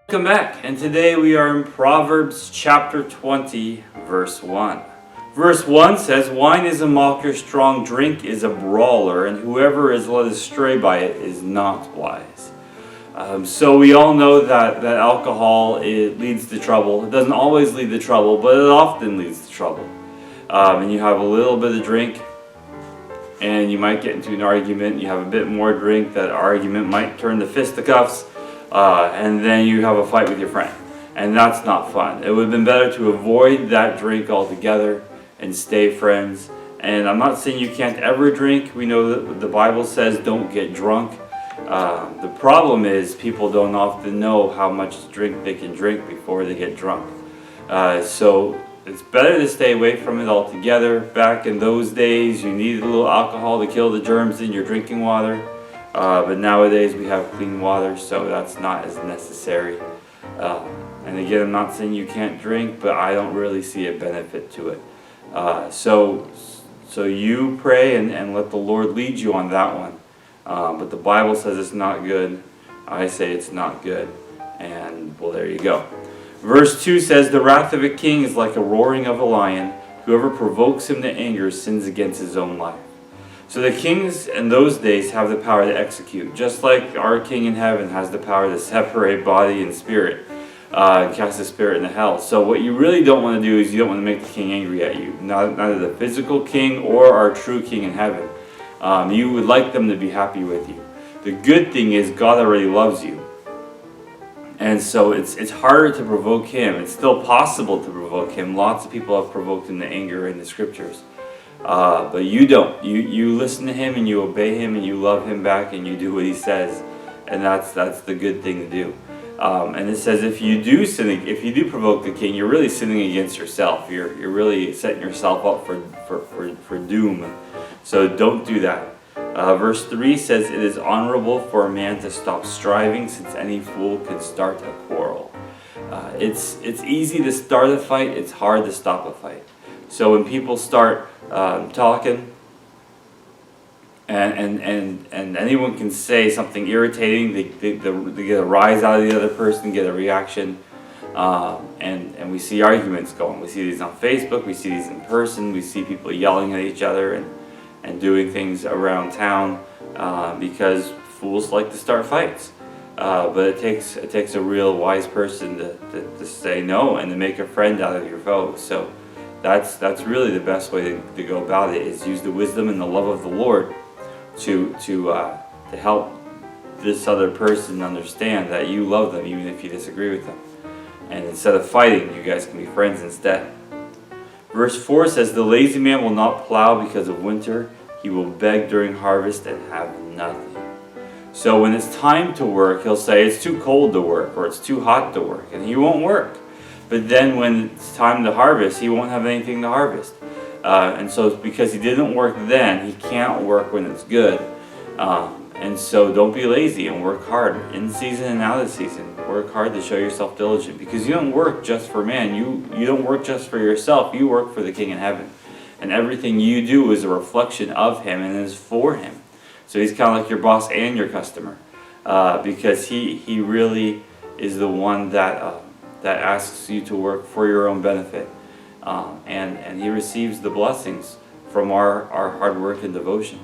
Welcome back, and today we are in Proverbs chapter 20, verse 1. Verse 1 says, "Wine is a mocker, strong drink is a brawler, and whoever is led astray by it is not wise." So we all know that alcohol, it leads to trouble. It doesn't always lead to trouble, but it often leads to trouble. And you have a little bit of drink, and you might get into an argument. You have a bit more drink, that argument might turn to fisticuffs. And then you have a fight with your friend, and that's not fun. It would have been better to avoid that drink altogether and stay friends. And I'm not saying you can't ever drink. We know that the Bible says don't get drunk. The problem is people don't often know how much drink they can drink before they get drunk. So it's better to stay away from it altogether. Back in those days, you needed a little alcohol to kill the germs in your drinking water. But nowadays we have clean water, so that's not as necessary. And again, I'm not saying you can't drink, but I don't really see a benefit to it. So you pray and let the Lord lead you on that one. But the Bible says it's not good. I say it's not good. And well, there you go. Verse 2 says, "The wrath of a king is like a roaring of a lion. Whoever provokes him to anger sins against his own life." So the kings in those days have the power to execute, just like our King in heaven has the power to separate body and spirit, and cast the spirit into hell. So what you really don't want to do is you don't want to make the king angry at you, neither the physical king or our true King in heaven. You would like them to be happy with you. The good thing is God already loves you, and so it's harder to provoke him. It's still possible to provoke him. Lots of people have provoked him to anger in the scriptures. But you don't. You listen to him and you obey him and you love him back and you do what he says, and that's the good thing to do. And it says if you do provoke the king, you're really sinning against yourself. You're really setting yourself up for doom. So don't do that. Verse 3 says, "It is honorable for a man to stop striving, since any fool can start a quarrel." It's easy to start a fight. It's hard to stop a fight. So when people start talking, and anyone can say something irritating, they get a rise out of the other person, get a reaction, and we see arguments going. We see these on Facebook, we see these in person, we see people yelling at each other and doing things around town because fools like to start fights. But it takes a real wise person to say no and to make a friend out of your foe. So that's really the best way to go about it, is use the wisdom and the love of the Lord to help this other person understand that you love them even if you disagree with them. And instead of fighting, you guys can be friends instead. Verse 4 says, "The lazy man will not plow because of winter. He will beg during harvest and have nothing." So when it's time to work, he'll say it's too cold to work or it's too hot to work, and he won't work. But then when it's time to harvest, he won't have anything to harvest. And so because he didn't work then, he can't work when it's good. And so don't be lazy and work hard in season and out of season. Work hard to show yourself diligent, because you don't work just for man. You don't work just for yourself. You work for the King in heaven. And everything you do is a reflection of him and is for him. So he's kind of like your boss and your customer, because he really is the one that asks you to work for your own benefit, and he receives the blessings from our hard work and devotion,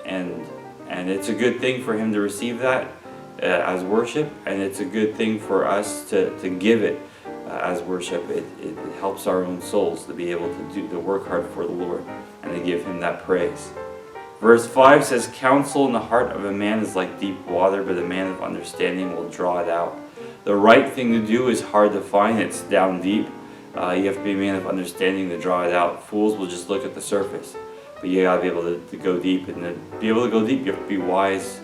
and it's a good thing for him to receive that as worship, and it's a good thing for us to give it as worship. It helps our own souls to be able to work hard for the Lord and to give him that praise. Verse 5 says, "Counsel in the heart of a man is like deep water, but a man of understanding will draw it out." The right thing to do is hard to find. It's down deep. You have to be a man of understanding to draw it out. Fools will just look at the surface. But you gotta be able to go deep. And to be able to go deep, you have to be wise.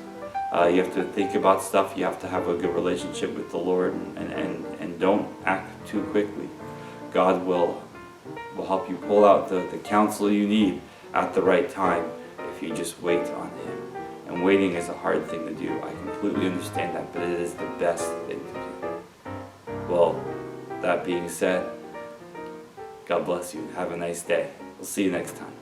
You have to think about stuff. You have to have a good relationship with the Lord. And don't act too quickly. God will help you pull out the counsel you need at the right time if you just wait on him. And waiting is a hard thing to do. I completely understand that, but it is the best thing to do. Well, that being said, God bless you. Have a nice day. We'll see you next time.